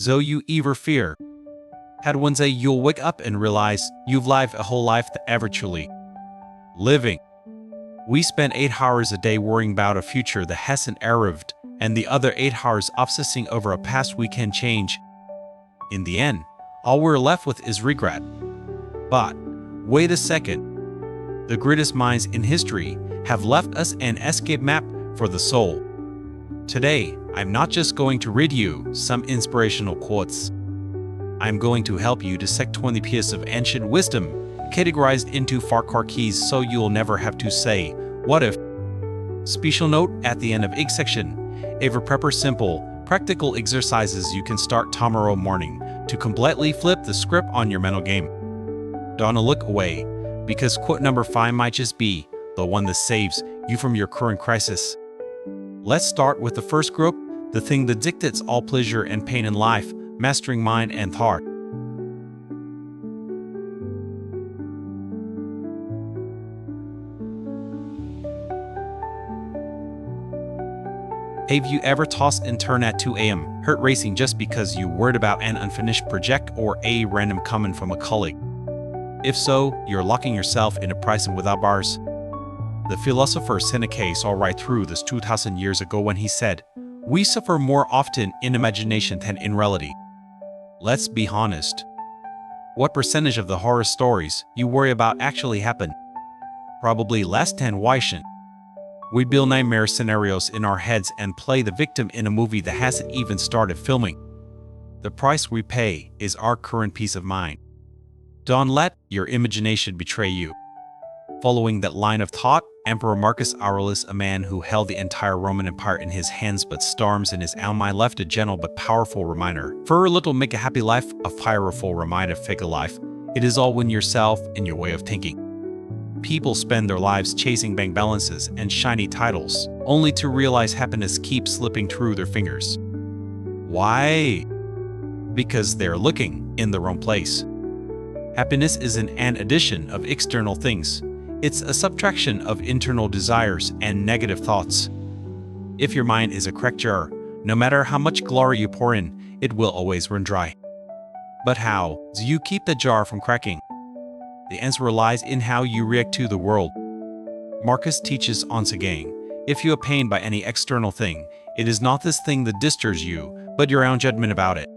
So you ever fear? Had one day you'll wake up and realize you've lived a whole life that ever truly living. We spend 8 hours a day worrying about a future that hasn't arrived, and the other 8 hours obsessing over a past we can change. In the end, all we're left with is regret. But wait a second. The greatest minds in history have left us an escape map for the soul. Today, I'm not just going to read you some inspirational quotes. I'm going to help you dissect 20 pieces of ancient wisdom, categorized into 4 core keys so you'll never have to say, what if? Special note at the end of each section, ever prepare simple, practical exercises you can start tomorrow morning to completely flip the script on your mental game. Don't look away, because quote number 5 might just be the one that saves you from your current crisis. Let's start with the first group, the thing that dictates all pleasure and pain in life, mastering mind and thought. Have you ever tossed and turned at 2 a.m., heart racing just because you worried about an unfinished project or a random comment from a colleague? If so, you're locking yourself in a prison without bars. The philosopher Seneca saw right through this 2,000 years ago when he said, "We suffer more often in imagination than in reality." Let's be honest. What percentage of the horror stories you worry about actually happen? Probably less than why shouldn't. We build nightmare scenarios in our heads and play the victim in a movie that hasn't even started filming. The price we pay is our current peace of mind. Don't let your imagination betray you. Following that line of thought, Emperor Marcus Aurelius, a man who held the entire Roman Empire in his hands but storms in his own mind, left a gentle but powerful reminder. For a little make a happy life, a powerful reminder fake a life. It is all in yourself and your way of thinking. People spend their lives chasing bank balances and shiny titles, only to realize happiness keeps slipping through their fingers. Why? Because they're looking in the wrong place. Happiness isn't an addition of external things. It's a subtraction of internal desires and negative thoughts. If your mind is a cracked jar, no matter how much glory you pour in, it will always run dry. But how do you keep the jar from cracking? The answer lies in how you react to the world. Marcus teaches once again, if you are pained by any external thing, it is not this thing that disturbs you, but your own judgment about it.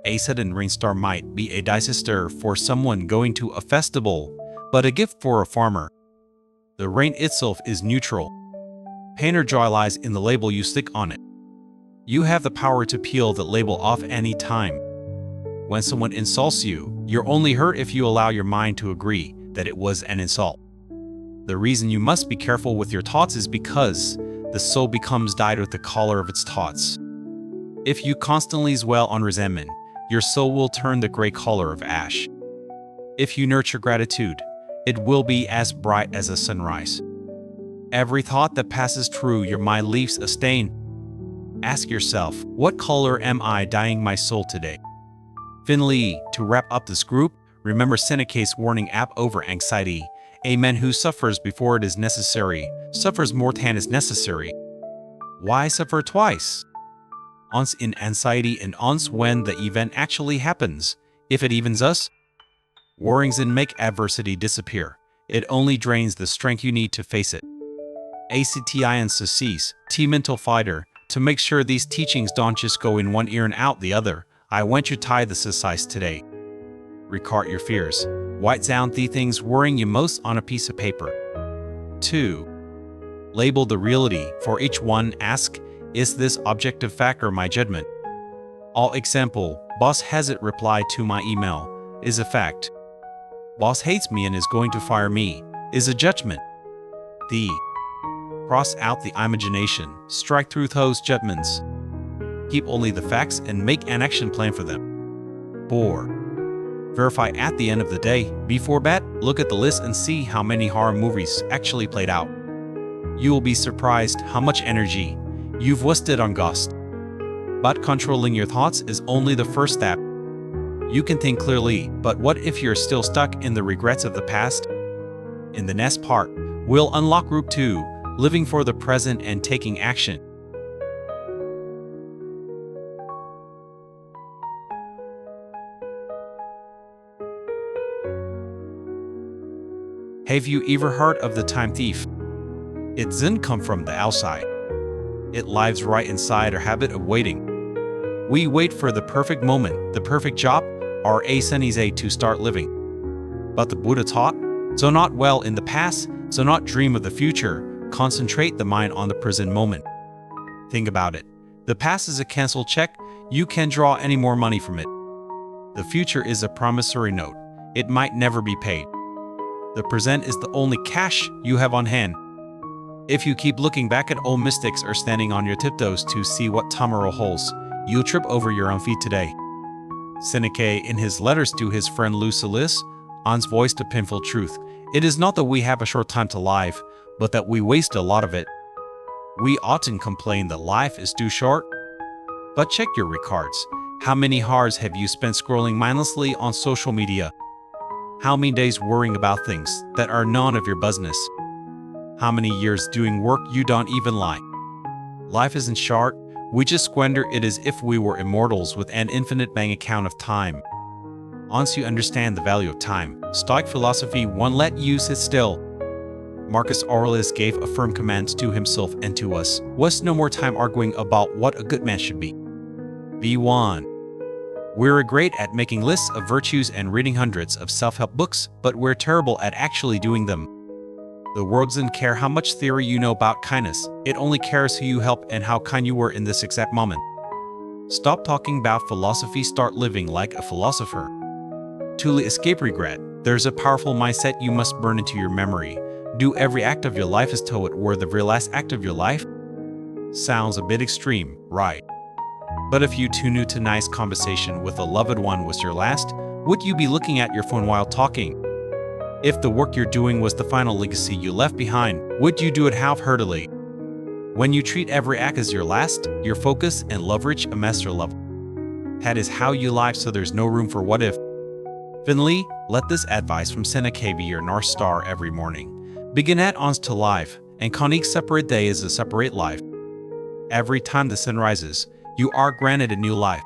A sudden rainstorm might be a disaster for someone going to a festival, but a gift for a farmer. The rain itself is neutral. Pain or joy lies in the label you stick on it. You have the power to peel that label off any time. When someone insults you, you're only hurt if you allow your mind to agree that it was an insult. The reason you must be careful with your thoughts is because the soul becomes dyed with the color of its thoughts. If you constantly dwell on resentment, your soul will turn the gray color of ash. If you nurture gratitude, it will be as bright as a sunrise. Every thought that passes through your mind leaves a stain. Ask yourself, what color am I dyeing my soul today? Finally, to wrap up this group, remember Seneca's warning app over anxiety. A man who suffers before it is necessary, suffers more than is necessary. Why suffer twice? Once in anxiety and once when the event actually happens, if it even does. Worrying doesn't make adversity disappear. It only drains the strength you need to face it. ACTINCC's T Mental Fighter. To make sure these teachings don't just go in one ear and out the other, I want you to tie this exercise today. Record your fears. Write down the things worrying you most on a piece of paper. 2. Label the reality for each one. Ask, is this objective fact or my judgment? All example, boss hasn't replied to my email, is a fact. Boss hates me and is going to fire me, is a judgment. D. Cross out the imagination, strike through those judgments. Keep only the facts and make an action plan for them. 4. Verify at the end of the day. Before bed, look at the list and see how many horror movies actually played out. You will be surprised how much energy you've wasted on ghosts. But controlling your thoughts is only the first step. You can think clearly, but what if you're still stuck in the regrets of the past? In the next part, we'll unlock Group 2, living for the present and taking action. Have you ever heard of the time thief? It doesn't come from the outside. It lives right inside our habit of waiting. We wait for the perfect moment, the perfect job, or a sunny day to start living. But the Buddha taught, do not dwell in the past, do not dream of the future, concentrate the mind on the present moment. Think about it. The past is a canceled check, you can't draw any more money from it. The future is a promissory note, it might never be paid. The present is the only cash you have on hand. If you keep looking back at old mistakes or standing on your tiptoes to see what tomorrow holds, you'll trip over your own feet today. Seneca, in his letters to his friend Lucilius, once voiced a painful truth. It is not that we have a short time to live, but that we waste a lot of it. We often complain that life is too short. But check your records. How many hours have you spent scrolling mindlessly on social media? How many days worrying about things that are none of your business? How many years doing work you don't even like? Life isn't short, we just squander it as if we were immortals with an infinite bank account of time. Once you understand the value of time, Stoic philosophy won't let you sit still. Marcus Aurelius gave a firm command to himself and to us, waste no more time arguing about what a good man should be. Be one. We're great at making lists of virtues and reading hundreds of self-help books, but we're terrible at actually doing them. The world doesn't care how much theory you know about kindness, it only cares who you help and how kind you were in this exact moment. Stop talking about philosophy, start living like a philosopher. To escape regret, there's a powerful mindset you must burn into your memory. Do every act of your life as though it were the very last act of your life? Sounds a bit extreme, right? But if you tune into tonight's conversation with a loved one was your last, would you be looking at your phone while talking? If the work you're doing was the final legacy you left behind, would you do it half-heartedly? When you treat every act as your last, your focus and love reach a master level. That is how you live, so there's no room for what if. Finally, let this advice from Seneca be your North Star every morning. Begin at ons to life, and con each separate day is a separate life. Every time the sun rises, you are granted a new life.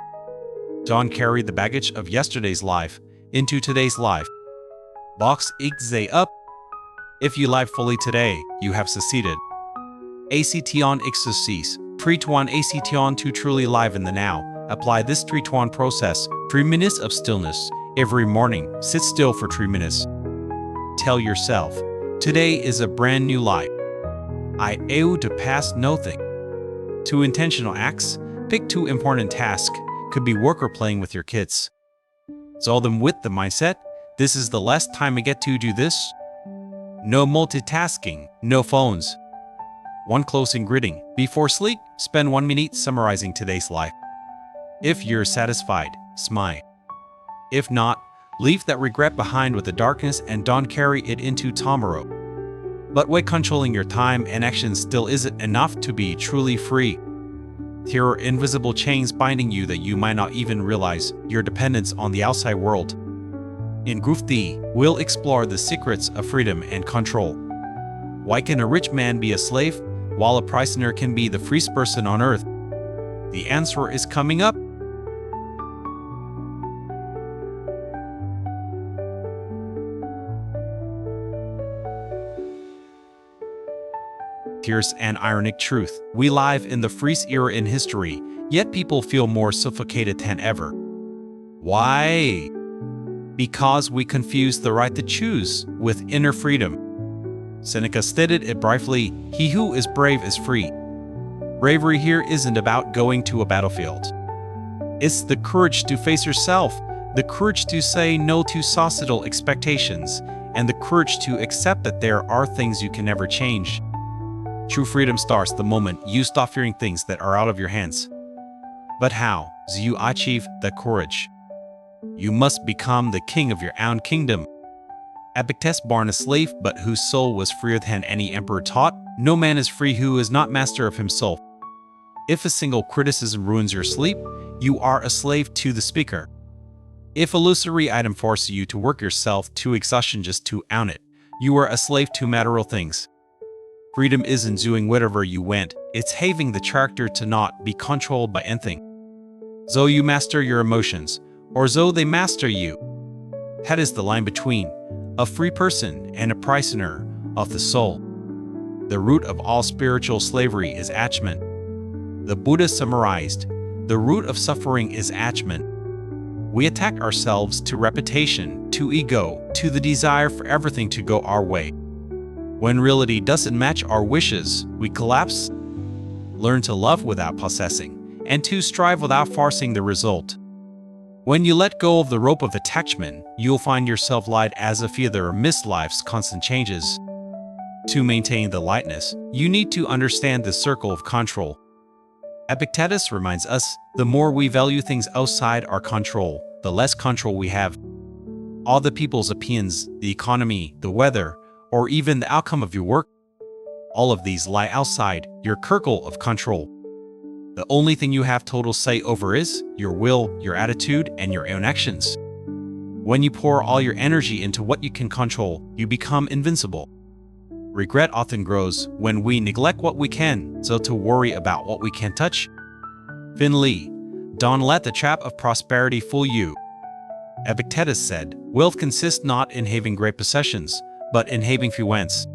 Don't carry the baggage of yesterday's life into today's life. Box each day up. If you live fully today, you have succeeded. Action exercise. 3-1 action to truly live in the now. Apply this 3-1 process. 3 minutes of stillness. Every morning, sit still for 3 minutes. Tell yourself, today is a brand new life. I owe to past nothing. 2 intentional acts. Pick 2 important tasks. Could be work or playing with your kids. Solve them with the mindset, this is the last time I get to do this. No multitasking, no phones. 1 closing greeting. Before sleep, spend 1 minute summarizing today's life. If you're satisfied, smile. If not, leave that regret behind with the darkness and don't carry it into tomorrow. But wait, controlling your time and actions still isn't enough to be truly free. There are invisible chains binding you that you might not even realize, your dependence on the outside world. In Group D, we'll explore the secrets of freedom and control. Why can a rich man be a slave, while a prisoner can be the freest person on earth? The answer is coming up. Here's an ironic truth. We live in the freest era in history, yet people feel more suffocated than ever. Why? Because we confuse the right to choose with inner freedom. Seneca stated it briefly, he who is brave is free. Bravery here isn't about going to a battlefield. It's the courage to face yourself, the courage to say no to societal expectations, and the courage to accept that there are things you can never change. True freedom starts the moment you stop fearing things that are out of your hands. But how do you achieve that courage? You must become the king of your own kingdom. Epictetus, born a slave but whose soul was freer than any emperor, taught, no man is free who is not master of himself. If a single criticism ruins your sleep, you are a slave to the speaker. If a illusory item forces you to work yourself to exhaustion just to own it, you are a slave to material things. Freedom isn't doing whatever you want, it's having the character to not be controlled by anything. Though you master your emotions, or though they master you. That is the line between a free person and a prisoner of the soul. The root of all spiritual slavery is attachment. The Buddha summarized, the root of suffering is attachment. We attack ourselves to reputation, to ego, to the desire for everything to go our way. When reality doesn't match our wishes, we collapse. Learn to love without possessing, and to strive without forcing the result. When you let go of the rope of attachment, you'll find yourself light as a feather amidst life's constant changes. To maintain the lightness, you need to understand the circle of control. Epictetus reminds us, the more we value things outside our control, the less control we have. All the people's opinions, the economy, the weather, or even the outcome of your work, all of these lie outside your circle of control. The only thing you have total say over is your will, your attitude, and your own actions. When you pour all your energy into what you can control, you become invincible. Regret often grows when we neglect what we can, so to worry about what we can't touch. Finally, don't let the trap of prosperity fool you. Epictetus said, wealth consists not in having great possessions, but in having few ends.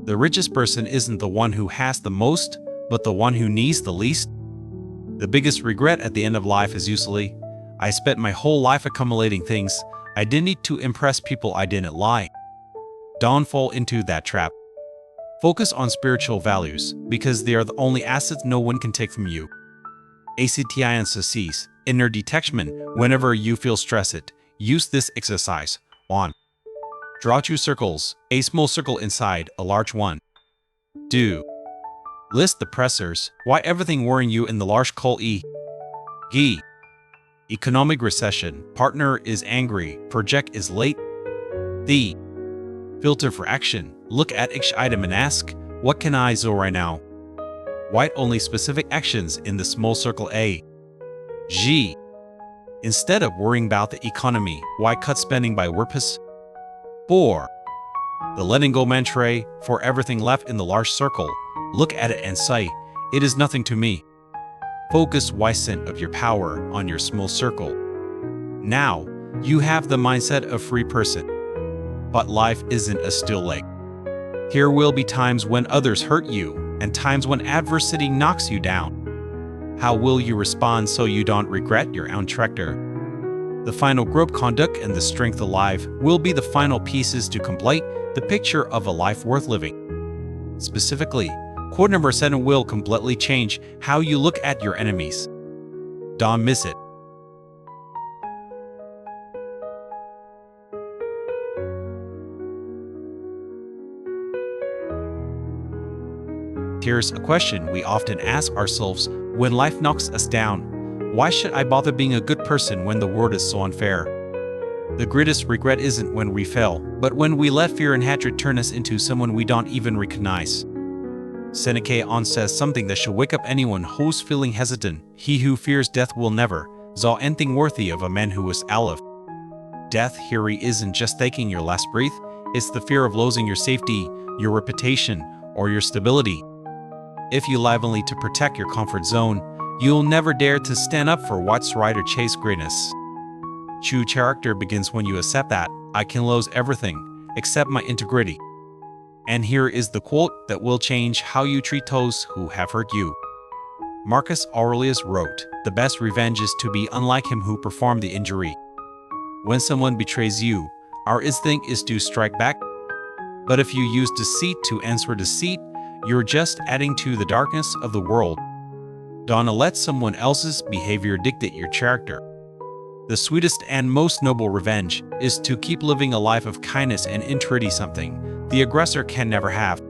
The richest person isn't the one who has the most, but the one who needs the least. The biggest regret at the end of life is usually, I spent my whole life accumulating things. I didn't need to impress people I didn't like. Don't fall into that trap. Focus on spiritual values, because they are the only assets no one can take from you. ACTINCCs, inner detachment. Whenever you feel stressed, use this exercise. 1. Draw 2 circles, a small circle inside a large one. 2. List the pressures, why everything worrying you in the large call E. G. Economic recession, partner is angry, project is late. D. Filter for action, look at each item and ask, what can I do right now? Write only specific actions in the small circle A. G. Instead of worrying about the economy, why cut spending by purpose? 4. The letting go mantra, for everything left in the large circle, look at it and say, it is nothing to me. Focus % of your power on your small circle. Now, you have the mindset of free person. But life isn't a still lake. Here will be times when others hurt you, and times when adversity knocks you down. How will you respond so you don't regret your own character? The final group conduct and the strength alive will be the final pieces to complete the picture of a life worth living. Specifically, quote number 7 will completely change how you look at your enemies. Don't miss it. Here's a question we often ask ourselves when life knocks us down. Why should I bother being a good person when the world is so unfair? The greatest regret isn't when we fail, but when we let fear and hatred turn us into someone we don't even recognize. Seneca once says something that should wake up anyone who's feeling hesitant. He who fears death will never saw anything worthy of a man who is alive. Death here isn't just taking your last breath, it's the fear of losing your safety, your reputation, or your stability. If you live only to protect your comfort zone, you'll never dare to stand up for what's right or chase greatness. True character begins when you accept that I can lose everything except my integrity. And here is the quote that will change how you treat those who have hurt you. Marcus Aurelius wrote, "The best revenge is to be unlike him who performed the injury." When someone betrays you, our instinct is to strike back. But if you use deceit to answer deceit, you're just adding to the darkness of the world. Don't let someone else's behavior dictate your character. The sweetest and most noble revenge is to keep living a life of kindness and integrity, something the aggressor can never have.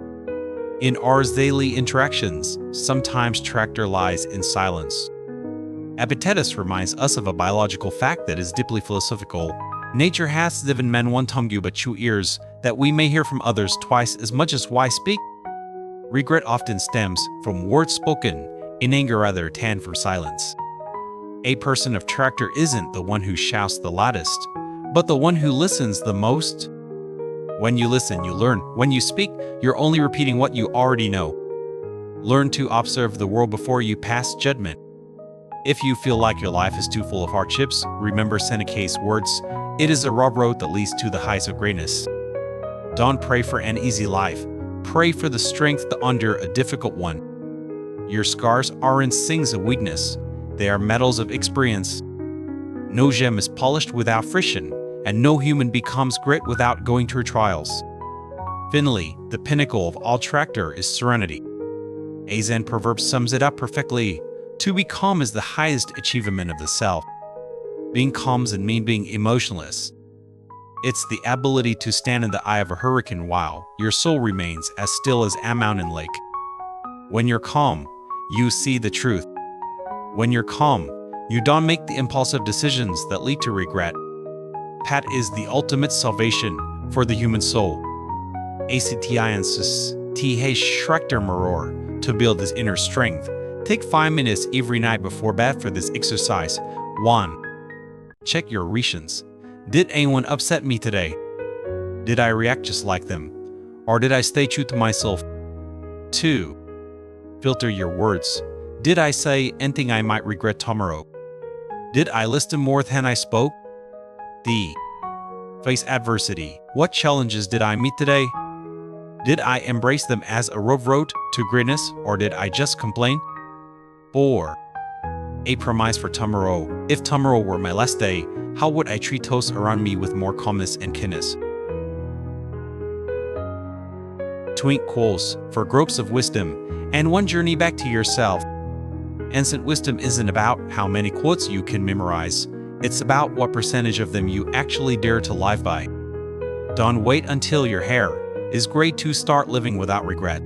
In our daily interactions, sometimes character lies in silence. Epictetus reminds us of a biological fact that is deeply philosophical. Nature has given men one tongue but 2 ears, that we may hear from others twice as much as we speak. Regret often stems from words spoken, in anger rather than from silence. A person of character isn't the one who shouts the loudest, but the one who listens the most. When you listen, you learn. When you speak, you're only repeating what you already know. Learn to observe the world before you pass judgment. If you feel like your life is too full of hardships, remember Seneca's words, It is a rough road that leads to the heights of greatness. Don't pray for an easy life. Pray for the strength to endure a difficult one. Your scars aren't signs of weakness. They are medals of experience. No gem is polished without friction, and no human becomes great without going through trials. Finally, the pinnacle of all character is serenity. A Zen proverb sums it up perfectly. To be calm is the highest achievement of the self. Being calm doesn't mean being emotionless. It's the ability to stand in the eye of a hurricane while your soul remains as still as a mountain lake. When you're calm, you see the truth. When you're calm, you don't make the impulsive decisions that lead to regret. Pat is the ultimate salvation for the human soul. Actiensis th schrechter maror. To build this inner strength, take 5 minutes every night before bed for this exercise. 1. Check your reactions. Did anyone upset me today? Did I react just like them? Or did I stay true to myself? 2. Filter your words. Did I say anything I might regret tomorrow? Did I listen more than I spoke? D. Face adversity. What challenges did I meet today? Did I embrace them as a rough road to greatness, or did I just complain? 4. A promise for tomorrow. If tomorrow were my last day, how would I treat those around me with more calmness and kindness? Stoic Quotes for gropes of wisdom and one journey back to yourself. Ancient wisdom isn't about how many quotes you can memorize. It's about what percentage of them you actually dare to live by. Don't wait until your hair is gray to start living without regret.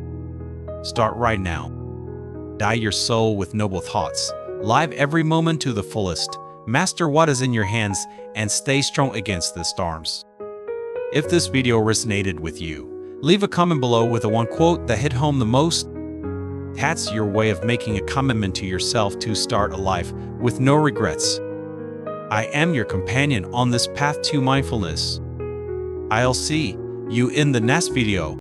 Start right now. Dye your soul with noble thoughts. Live every moment to the fullest. Master what is in your hands and stay strong against the storms. If this video resonated with you, leave a comment below with the one quote that hit home the most. That's your way of making a commitment to yourself to start a life with no regrets. I am your companion on this path to mindfulness. I'll see you in the next video.